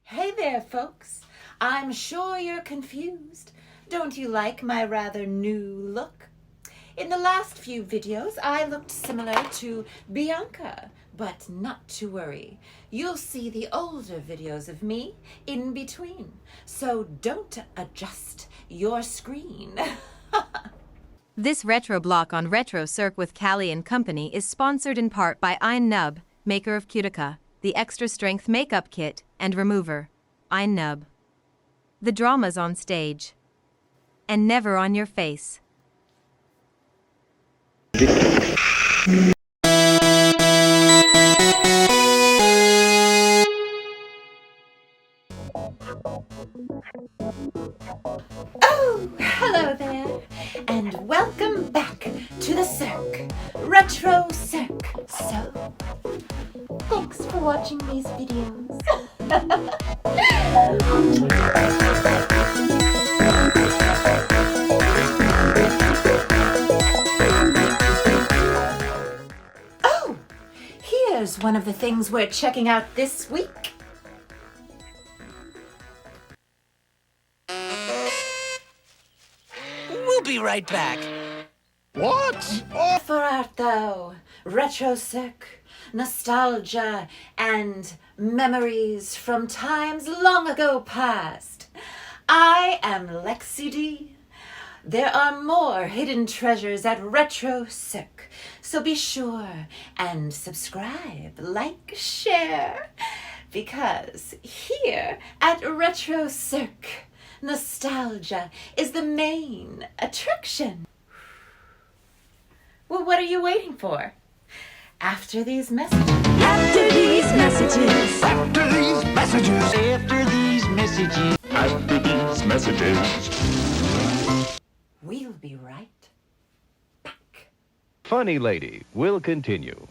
Hey there, folks. I'm sure you're confused. Don't you like my rather new look? In the last few videos, I looked similar to Bianca, but not to worry. You'll see the older videos of me in between, so don't adjust your screen. This retro block on RETROcirq with Callie and Company is sponsored in part by Nub, maker of Cutica, the extra strength makeup kit and remover. Nub. The drama's on stage. And never on your face. Oh, hello there, and welcome back to the Cirque, RETROcirq. So, thanks for watching these videos. Oh, here's one of the things we're checking out this week. We'll be right back. What? For art thou, RETROcirq, nostalgia and memories from times long ago past. I am Lexi D. There are more hidden treasures at RETROcirq, so be sure and subscribe, like, share, because here at RETROcirq, nostalgia is the main attraction. Well, what are you waiting for? After these messages. After these messages. After these messages. After these messages. After these messages. We'll be right back. Funny Lady will continue.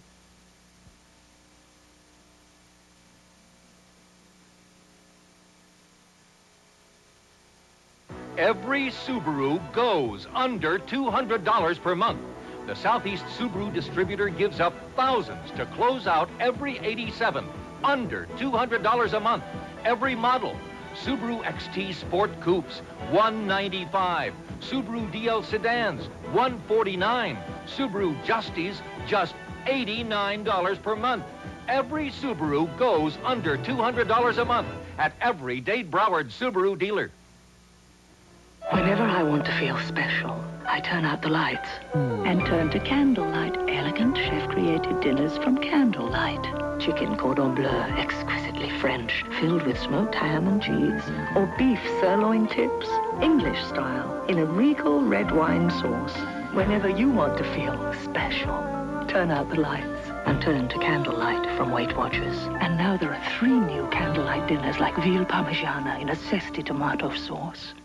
Every Subaru goes under $200 per month. The Southeast Subaru distributor gives up thousands to close out every 87, under $200 a month. Every model. Subaru XT Sport Coupes, $195. Subaru DL Sedans, $149. Subaru Justies, just $89 per month. Every Subaru goes under $200 a month at every Dade Broward Subaru dealer. Whenever I want to feel special, I turn out the lights and turn to candlelight. Elegant chef-created dinners from Candlelight. Chicken cordon bleu, exquisitely French, filled with smoked ham and cheese, or beef sirloin tips, English style, in a regal red wine sauce. Whenever you want to feel special, turn out the lights and turn to Candlelight from Weight Watchers. And now there are 3 new Candlelight dinners like veal parmigiana in a zesty tomato sauce.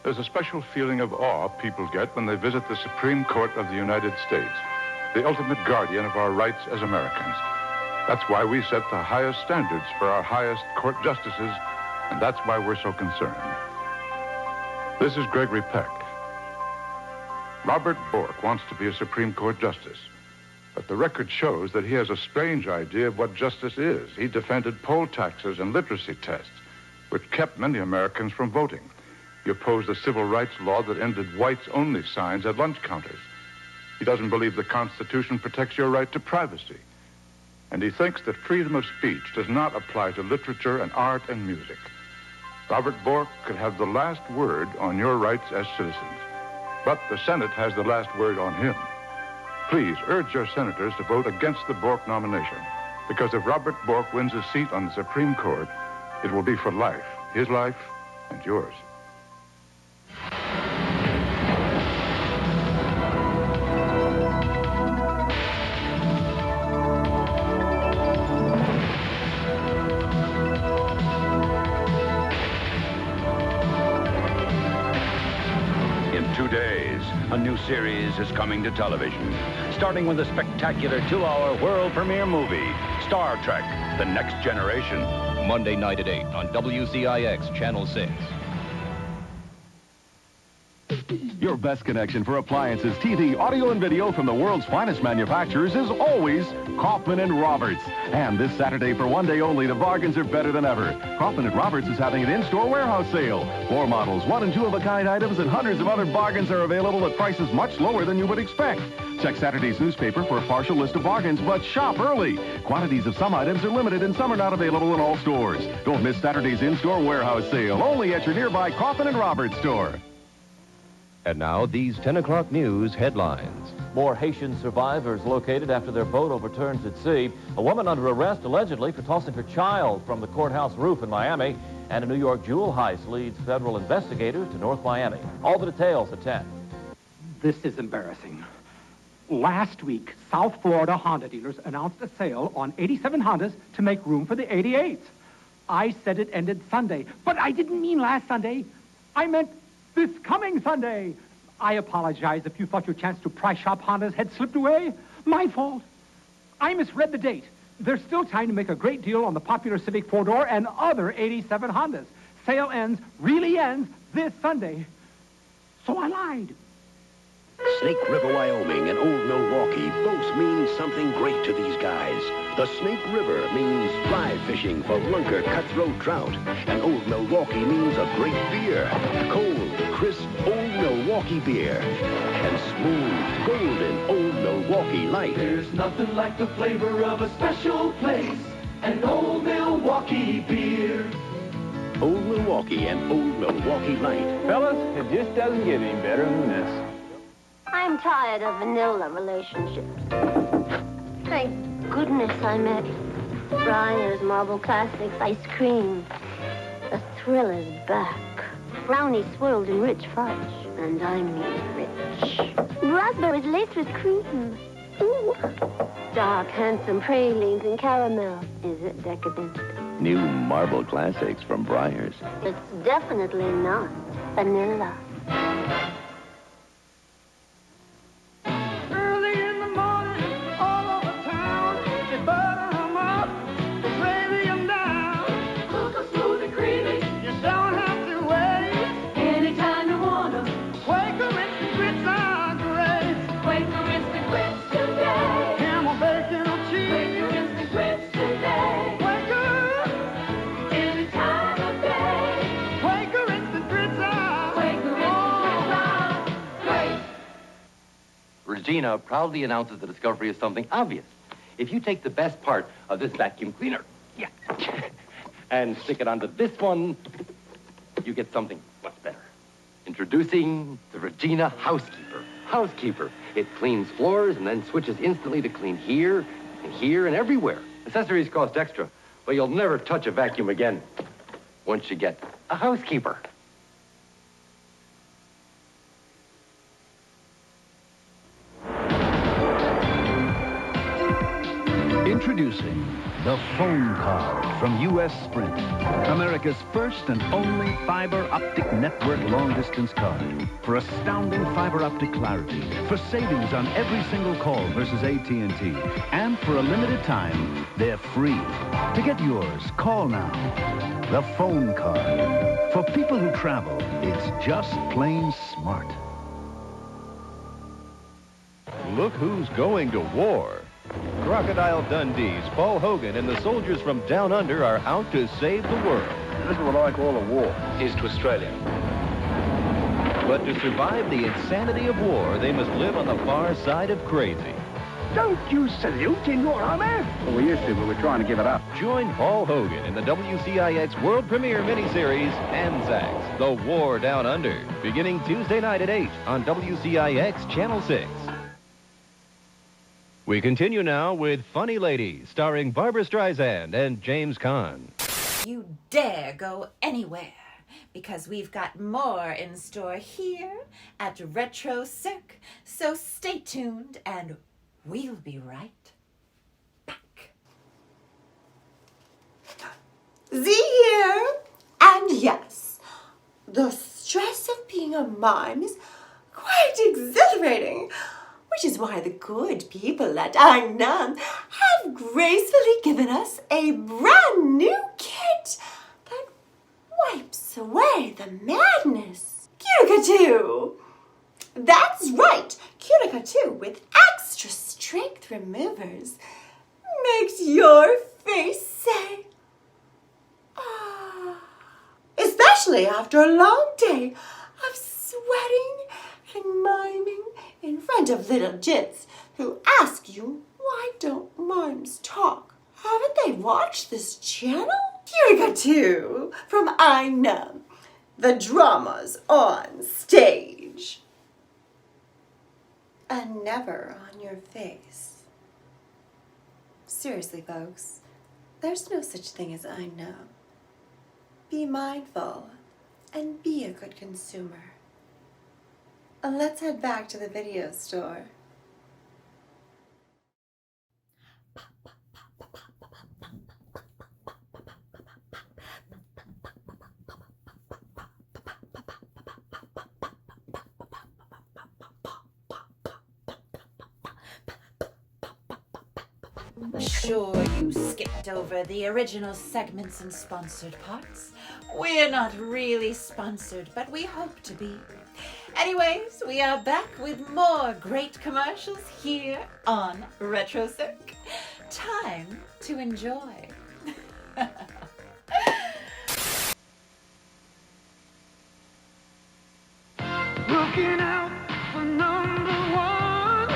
There's a special feeling of awe people get when they visit the Supreme Court of the United States, the ultimate guardian of our rights as Americans. That's why we set the highest standards for our highest court justices, and that's why we're so concerned. This is Gregory Peck. Robert Bork wants to be a Supreme Court justice, but the record shows that he has a strange idea of what justice is. He defended poll taxes and literacy tests, which kept many Americans from voting. He opposed a civil rights law that ended whites-only signs at lunch counters. He doesn't believe the Constitution protects your right to privacy. And he thinks that freedom of speech does not apply to literature and art and music. Robert Bork could have the last word on your rights as citizens. But the Senate has the last word on him. Please urge your senators to vote against the Bork nomination, because if Robert Bork wins a seat on the Supreme Court, it will be for life, his life and yours. In 2 days, a new series is coming to television, starting with a spectacular 2-hour world premiere movie, Star Trek: The Next Generation. Monday night at 8 on WCIX Channel 6. Your best connection for appliances, TV, audio, and video from the world's finest manufacturers is always Kaufman & Roberts. And this Saturday, for one day only, the bargains are better than ever. Kaufman & Roberts is having an in-store warehouse sale. 4 models, 1 and 2-of-a-kind items, and hundreds of other bargains are available at prices much lower than you would expect. Check Saturday's newspaper for a partial list of bargains, but shop early. Quantities of some items are limited and some are not available in all stores. Don't miss Saturday's in-store warehouse sale, only at your nearby Kaufman & Roberts store. And now, these 10 o'clock news headlines. More Haitian survivors located after their boat overturns at sea. A woman under arrest allegedly for tossing her child from the courthouse roof in Miami. And a New York jewel heist leads federal investigators to North Miami. All the details at 10. This is embarrassing. Last week, South Florida Honda dealers announced a sale on 87 Hondas to make room for the 88s. I said it ended Sunday, but I didn't mean last Sunday. I meant this coming Sunday. I apologize if you thought your chance to price shop Hondas had slipped away. My fault. I misread the date. There's still time to make a great deal on the popular Civic 4-door and other 87 Hondas. Sale really ends this Sunday. So I lied. Snake River, Wyoming and Old Milwaukee both mean something great to these guys. The Snake River means fly fishing for lunker cutthroat trout. And Old Milwaukee means a great beer. Cold, crisp Old Milwaukee beer. And smooth, golden Old Milwaukee Light. There's nothing like the flavor of a special place. An Old Milwaukee beer. Old Milwaukee and Old Milwaukee Light. Fellas, it just doesn't get any better than this. I'm tired of vanilla relationships. Thank goodness I met Breyer's Marble Classics ice cream. The thrill is back. Brownie swirled in rich fudge, and I mean rich. Raspberries laced with cream. Ooh. Dark, handsome pralines and caramel. Is it decadent? New Marble Classics from Breyer's. It's definitely not vanilla. Regina proudly announces the discovery of something obvious. If you take the best part of this vacuum cleaner, and stick it onto this one, you get something much better. Introducing the Regina Housekeeper. Housekeeper. It cleans floors and then switches instantly to clean here and everywhere. Accessories cost extra, but you'll never touch a vacuum again once you get a housekeeper. Introducing the phone card from U.S. Sprint, America's first and only fiber optic network long-distance card. For astounding fiber optic clarity, for savings on every single call versus AT&T, and for a limited time, they're free. To get yours, call now. The phone card. For people who travel, it's just plain smart. Look who's going to war. Crocodile Dundee's Paul Hogan and the soldiers from down under are out to save the world. This is what I call a war. Here's to Australia. But to survive the insanity of war, they must live on the far side of crazy. Don't you salute in your honor? Well, we used to, but we're trying to give it up. Join Paul Hogan in the WCIX world premiere miniseries, Anzacs, The War Down Under, beginning Tuesday night at 8 on WCIX Channel 6. We continue now with Funny Lady, starring Barbara Streisand and James Caan. You dare go anywhere, because we've got more in store here at RETROcirq. So stay tuned, and we'll be right back. Z here, and yes, the stress of being a mime is quite exhilarating. Which is why the good people at Angnam have gracefully given us a brand new kit that wipes away the madness. Kyuka 2! That's right! Cutica 2 with extra strength removers makes your face say, ah. Especially after a long day of sweating and miming in front of little jits who ask you, why don't mimes talk? Haven't they watched this channel? Cutica 2 from I Know, the dramas on stage. And never on your face. Seriously, folks, there's no such thing as I Know. Be mindful and be a good consumer. And let's head back to the video store. Sure, you skipped over the original segments and sponsored parts. We're not really sponsored, but we hope to be. Anyways, we are back with more great commercials here on RETROcirq. Time to enjoy. Looking out for number one.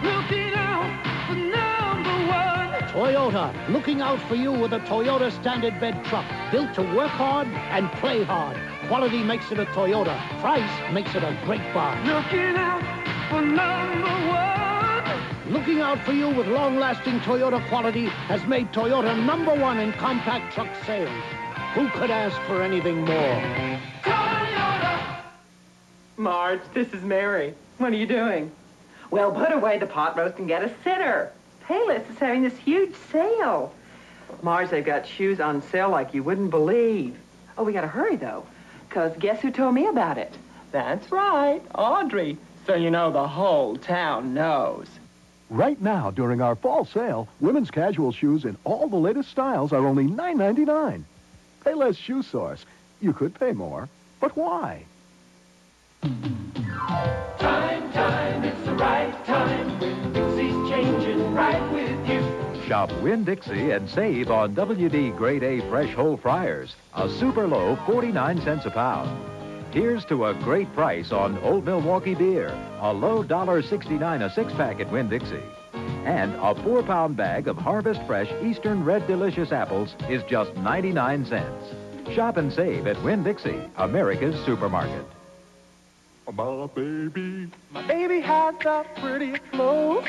Looking out for number one. Toyota, looking out for you with a Toyota standard bed truck, built to work hard and play hard. Quality makes it a Toyota. Price makes it a great buy. Looking out for number one. Looking out for you with long-lasting Toyota quality has made Toyota #1 in compact truck sales. Who could ask for anything more? Marge, this is Mary. What are you doing? Well, put away the pot roast and get a sitter. Payless is having this huge sale. Marge, they've got shoes on sale like you wouldn't believe. Oh, we gotta hurry, though, because guess who told me about it? That's right, Audrey. So you know the whole town knows. Right now, during our fall sale, women's casual shoes in all the latest styles are only $9.99. Payless Shoe Source. You could pay more, but why? Time, it's the right time. Dixie's changing right with you. Shop Winn-Dixie and save on WD Grade A Fresh Whole Fryers. A super low 49 cents a pound. Here's to a great price on Old Milwaukee beer. A low $1.69 a six-pack at Winn-Dixie. And a 4-pound bag of Harvest Fresh Eastern Red Delicious apples is just 99 cents. Shop and save at Winn-Dixie, America's supermarket. My baby has got pretty clothes,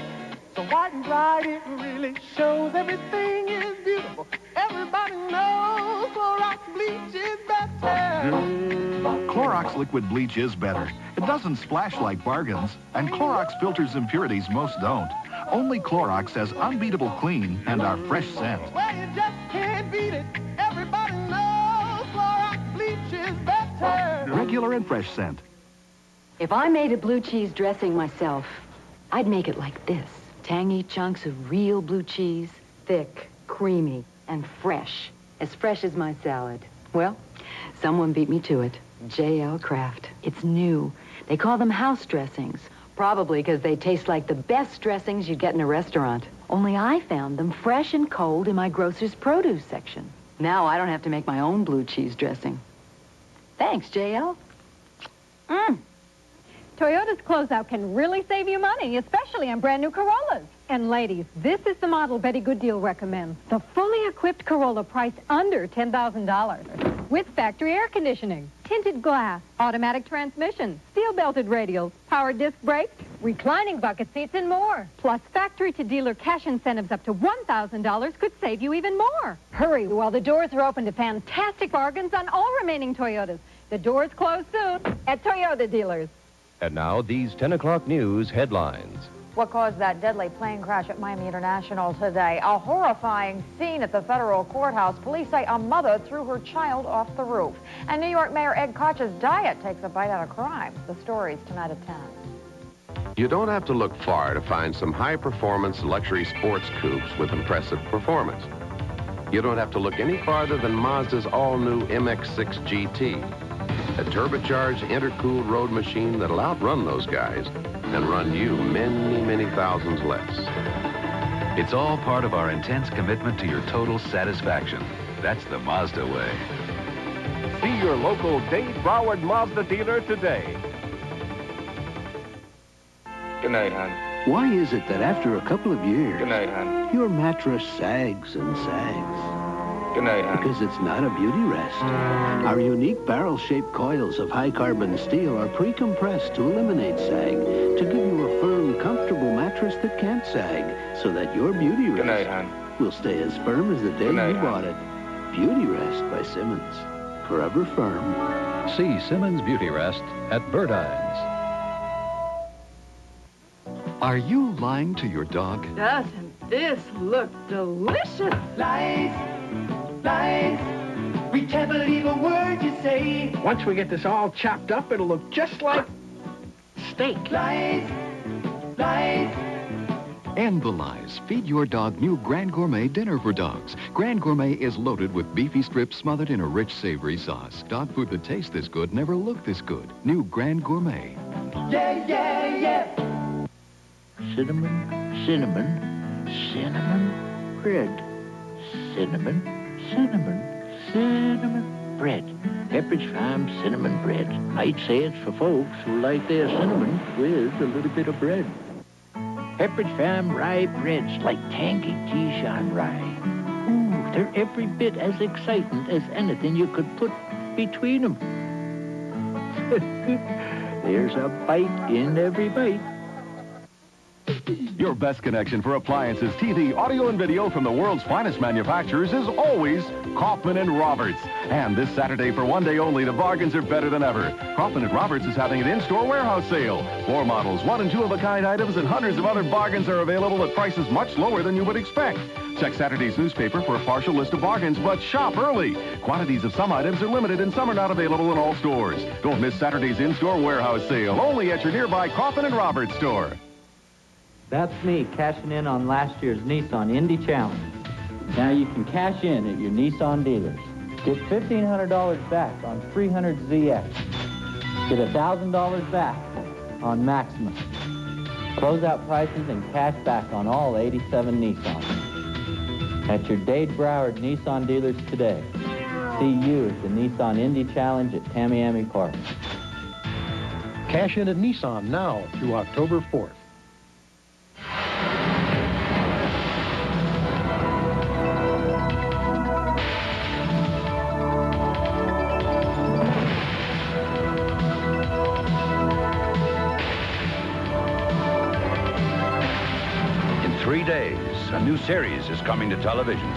so white and bright it really shows. Everything is beautiful. Everybody knows Clorox bleach is better. Clorox liquid bleach is better. It doesn't splash like bargains, and Clorox filters impurities most don't. Only Clorox has unbeatable clean and our fresh scent. Well, you just can't beat it. Everybody knows Clorox bleach is better. Regular and fresh scent. If I made a blue cheese dressing myself, I'd make it like this. Tangy chunks of real blue cheese, thick, creamy, and fresh. As fresh as my salad. Well, someone beat me to it. J.L. Kraft. It's new. They call them house dressings. Probably because they taste like the best dressings you'd get in a restaurant. Only I found them fresh and cold in my grocer's produce section. Now I don't have to make my own blue cheese dressing. Thanks, J.L. Toyota's closeout can really save you money, especially on brand new Corollas. And ladies, this is the model Betty Gooddeal recommends. The fully equipped Corolla priced under $10,000 with factory air conditioning, tinted glass, automatic transmission, steel-belted radials, power disc brakes, reclining bucket seats, and more. Plus, factory-to-dealer cash incentives up to $1,000 could save you even more. Hurry while the doors are open to fantastic bargains on all remaining Toyotas. The doors close soon at Toyota dealers. And now, these 10 o'clock news headlines. What caused that deadly plane crash at Miami International today? A horrifying scene at the federal courthouse. Police say a mother threw her child off the roof. And New York Mayor Ed Koch's diet takes a bite out of crime. The stories tonight at 10. You don't have to look far to find some high-performance luxury sports coupes with impressive performance. You don't have to look any farther than Mazda's all-new MX-6 GT. A turbocharged, intercooled road machine that'll outrun those guys and run you many, many thousands less. It's all part of our intense commitment to your total satisfaction. That's the Mazda way. See your local Dave Broward Mazda dealer today. Good night, hon. Why is it that after a couple of years, Good night, hon. your mattress sags and sags? Good night, hon. Because it's not a beauty rest. Our unique barrel-shaped coils of high-carbon steel are pre-compressed to eliminate sag, to give you a firm, comfortable mattress that can't sag, so that your beauty rest Good night, hon. will stay as firm as the day Good night, you hon. bought it. Beauty Rest by Simmons. Forever firm. See Simmons Beauty Rest at Birdine's. Are you lying to your dog? Doesn't this look delicious? Lies, lies. We can't believe a word you say. Once we get this all chopped up, it'll look just like steak. Lies, lies. End the lies. Feed your dog new Grand Gourmet dinner for dogs. Grand Gourmet is loaded with beefy strips smothered in a rich, savory sauce. Dog food that tastes this good never looked this good. New Grand Gourmet. Yeah, yeah, yeah. Cinnamon, cinnamon, cinnamon bread. Cinnamon, cinnamon, cinnamon bread. Pepperidge Farm cinnamon bread. I'd say it's for folks who like their cinnamon with a little bit of bread. Pepperidge Farm rye breads like tangy Dijon rye. Ooh, they're every bit as exciting as anything you could put between them. There's a bite in every bite. Your best connection for appliances, TV, audio, and video from the world's finest manufacturers is always Kaufman and Roberts. And this Saturday, for one day only, the bargains are better than ever. Kaufman and Roberts is having an in-store warehouse sale. 4 models, 1 and 2 of-a-kind items, and hundreds of other bargains are available at prices much lower than you would expect. Check Saturday's newspaper for a partial list of bargains, but shop early. Quantities of some items are limited and some are not available in all stores. Don't miss Saturday's in-store warehouse sale, only at your nearby Kaufman and Roberts store. That's me cashing in on last year's Nissan Indy Challenge. Now you can cash in at your Nissan dealers. Get $1,500 back on 300ZX. Get $1,000 back on Maxima. Closeout prices and cash back on all 87 Nissans. At your Dade Broward Nissan dealers today. See you at the Nissan Indy Challenge at Tamiami Park. Cash in at Nissan now through October 4th. In 3 days, a new series is coming to television,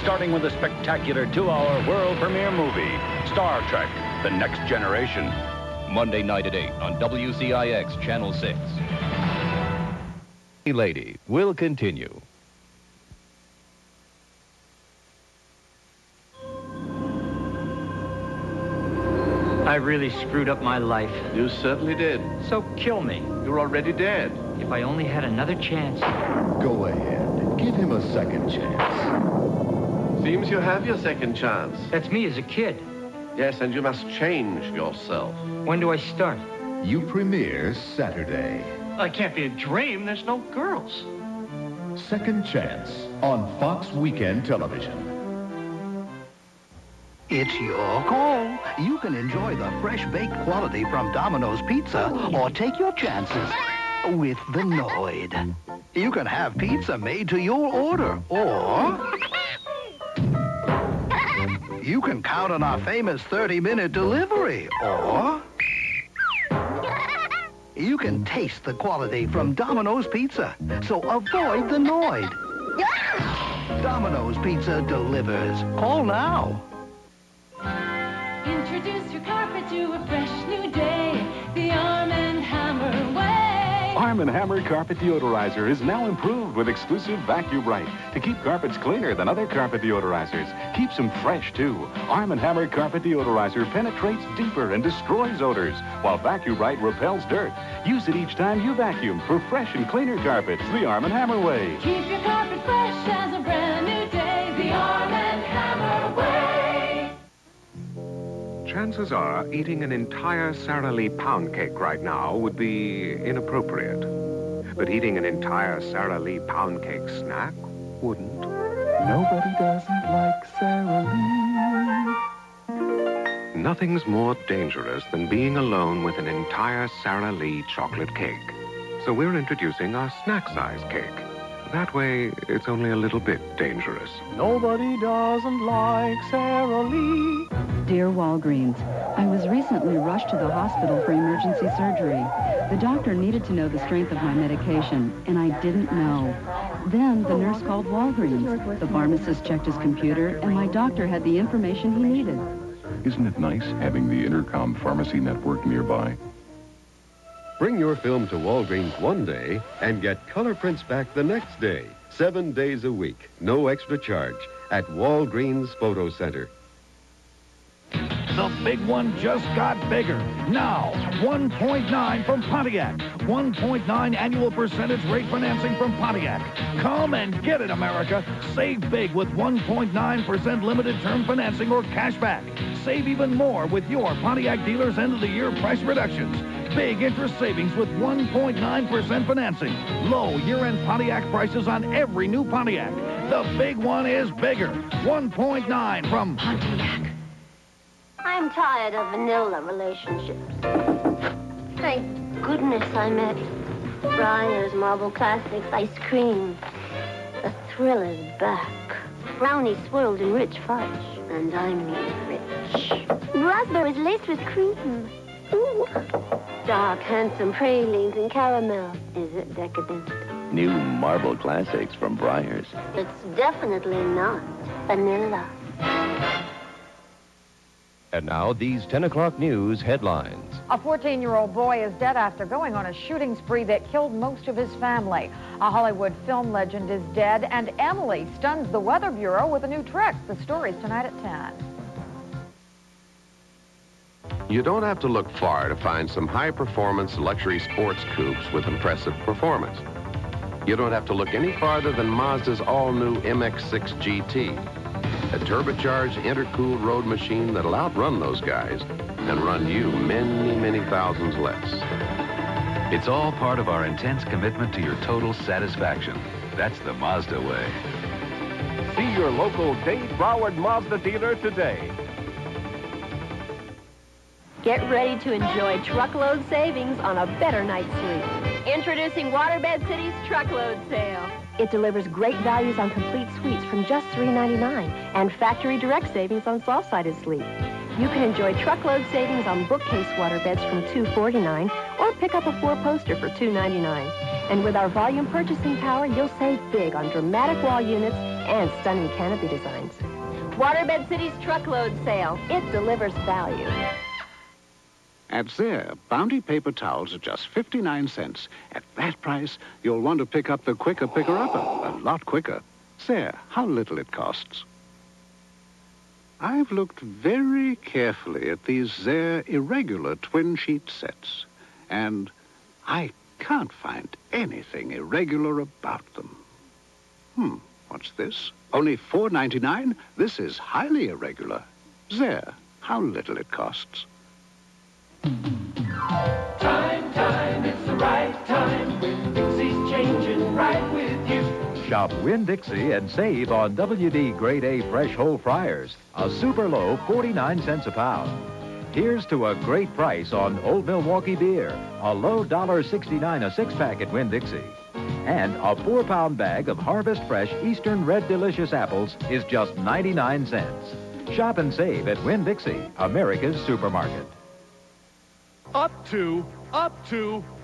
starting with a spectacular 2-hour world premiere movie, Star Trek: The Next Generation. Monday night at 8 on WCIX Channel 6. Lady will continue. I really screwed up my life. You certainly did. So kill me. You're already dead. If I only had another chance. Go ahead. Give him a second chance. Seems you have your second chance. That's me as a kid. Yes, and you must change yourself. When do I start? You premiere Saturday. That can't be a dream. There's no girls. Second Chance on Fox Weekend Television. It's your call. You can enjoy the fresh baked quality from Domino's Pizza or take your chances with the Noid. You can have pizza made to your order, or you can count on our famous 30-minute delivery, or you can taste the quality from Domino's Pizza, so avoid the Noid. Domino's Pizza delivers. Call now. Introduce your carpet to a fresh new day, the Arm & Hammer way. Arm & Hammer Carpet Deodorizer is now improved with exclusive Vacuum Bright to keep carpets cleaner than other carpet deodorizers. Keeps them fresh, too. Arm & Hammer Carpet Deodorizer penetrates deeper and destroys odors, while Vacuum Bright repels dirt. Use it each time you vacuum for fresh and cleaner carpets the Arm & Hammer way. Keep your carpet fresh as a brand new day, the Arm & Hammer way. Chances are eating an entire Sara Lee pound cake right now would be inappropriate. But eating an entire Sara Lee pound cake snack wouldn't. Nobody doesn't like Sara Lee. Nothing's more dangerous than being alone with an entire Sara Lee chocolate cake. So we're introducing our snack-size cake. That way, it's only a little bit dangerous. Nobody doesn't like Sara Lee. Dear Walgreens, I was recently rushed to the hospital for emergency surgery. The doctor needed to know the strength of my medication, and I didn't know. Then the nurse called Walgreens. The pharmacist checked his computer, and my doctor had the information he needed. Isn't it nice having the Intercom pharmacy network nearby? Bring your film to Walgreens one day and get color prints back the next day. 7 days a week. No extra charge. At Walgreens Photo Center. The big one just got bigger. Now, 1.9 from Pontiac. 1.9 annual percentage rate financing from Pontiac. Come and get it, America. Save big with 1.9% limited term financing or cash back. Save even more with your Pontiac dealer's end-of-the-year price reductions. Big interest savings with 1.9% financing. Low year-end Pontiac prices on every new Pontiac. The big one is bigger. 1.9 from Pontiac. I'm tired of vanilla relationships. Thank goodness I met Breyer's Marble Classics ice cream. The thrill is back. Brownie swirled in rich fudge, and I mean rich. Raspberries laced with cream. Ooh. Dark, handsome pralines and caramel. Is it decadent? New Marble Classics from Breyer's. It's definitely not vanilla. And now, these 10 o'clock news headlines. A 14-year-old boy is dead after going on a shooting spree that killed most of his family. A Hollywood film legend is dead, and Emily stuns the Weather Bureau with a new trick. The story's tonight at 10. You don't have to look far to find some high-performance luxury sports coupes with impressive performance. You don't have to look any farther than Mazda's all-new MX-6 GT. A turbocharged, intercooled road machine that'll outrun those guys and run you many, many thousands less. It's all part of our intense commitment to your total satisfaction. That's the Mazda way. See your local Dave Broward Mazda dealer today. Get ready to enjoy truckload savings on a better night's sleep. Introducing Waterbed City's Truckload Sale. It delivers great values on complete suites from just $3.99 and factory direct savings on soft-sided sleep. You can enjoy truckload savings on bookcase waterbeds from $2.49 or pick up a 4-poster for $2.99. And with our volume purchasing power, you'll save big on dramatic wall units and stunning canopy designs. Waterbed City's Truckload Sale. It delivers value. At Zare, Bounty paper towels are just 59 cents. At that price, you'll want to pick up the quicker picker-upper, a lot quicker. Zare, how little it costs. I've looked very carefully at these Zare irregular twin-sheet sets, and I can't find anything irregular about them. What's this? Only $4.99? This is highly irregular. Zare, how little it costs. Time, it's the right time. Winn-Dixie's changing right with you. Shop Winn-Dixie and save on WD Grade A fresh whole fryers. A super low 49 cents a pound. Here's to a great price on Old Milwaukee beer. A low $1.69 a six-pack at Winn-Dixie. And a 4-pound bag of Harvest Fresh Eastern Red Delicious apples is just 99 cents. Shop and save at Winn-Dixie, America's supermarket. Up to,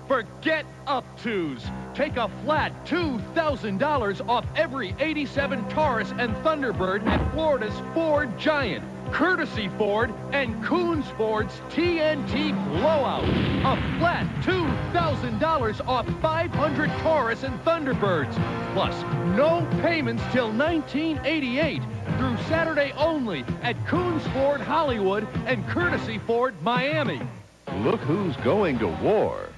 forget up-tos. Take a flat $2,000 off every 87 Taurus and Thunderbird at Florida's Ford Giant. Courtesy Ford and Coons Ford's TNT Blowout. A flat $2,000 off 500 Taurus and Thunderbirds. Plus, no payments till 1988 through Saturday only at Coons Ford Hollywood and Courtesy Ford Miami. Look who's going to war.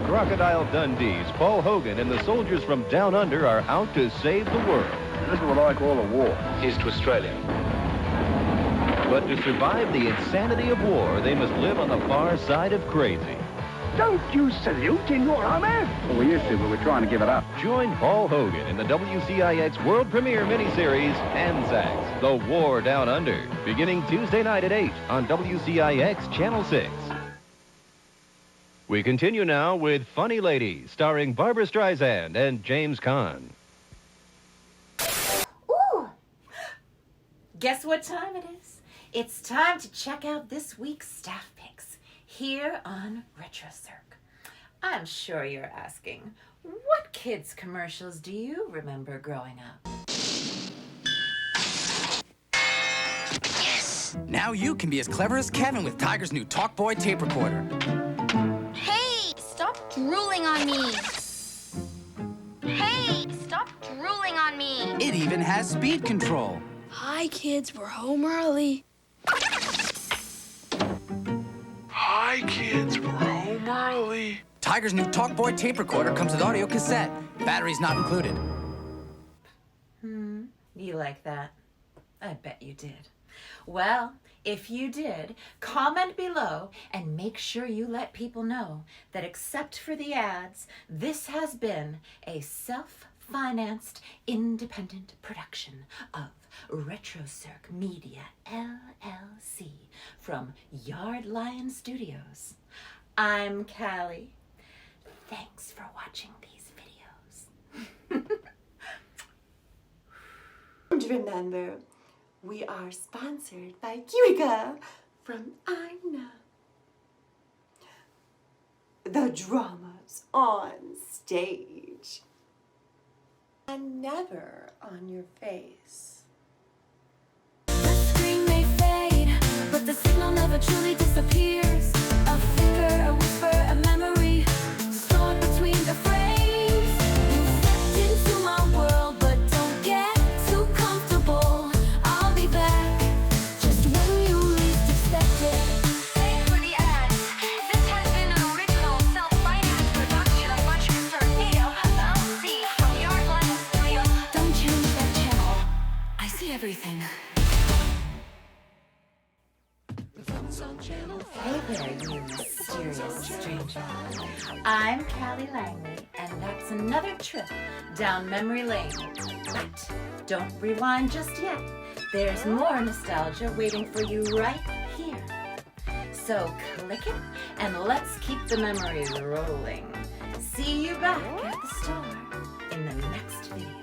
Crocodile Dundee's Paul Hogan and the soldiers from down under are out to save the world. This is what I call a war. Here's to Australia. But to survive the insanity of war, they must live on the far side of crazy. Don't you salute in your honor? Well, we used to, but we're trying to give it up. Join Paul Hogan in the WCIX world premiere miniseries, Anzacs, The War Down Under, beginning Tuesday night at 8 on WCIX Channel 6. We continue now with Funny Lady, starring Barbara Streisand and James Caan. Ooh! Guess what time it is? It's time to check out this week's staff picks here on RETROcirq. I'm sure you're asking, what kids' commercials do you remember growing up? Yes! Now you can be as clever as Kevin with Tiger's new TalkBoy tape recorder. Hey, stop drooling on me. Hey, stop drooling on me. It even has speed control. Hi, kids, we're home early. Hi, kids, we're home early. Tiger's new TalkBoy tape recorder comes with audio cassette. Batteries not included. You like that? I bet you did. Well, if you did, comment below and make sure you let people know that except for the ads, this has been a self-financed independent production of RETROcirq Media, LLC from Yard Lion Studios. I'm Callie. Thanks for watching these videos. And remember, we are sponsored by Eureka from Ina. The dramas on stage and never on your face. Screen may fade, but the signal never truly disappears. A flicker, a whisper, a memory stored between the frames. You stepped into my world, but don't get too comfortable. I'll be back just when you least expect it. Thanks for the ads. This has been an original self-financed production of RETROcirq Media, LLC from Yard Lion Studios. Don't change that channel. I see everything. Hey there, you mysterious stranger. I'm Callie Langley, and that's another trip down memory lane. But don't rewind just yet. There's more nostalgia waiting for you right here. So click it, and let's keep the memories rolling. See you back at the store in the next video.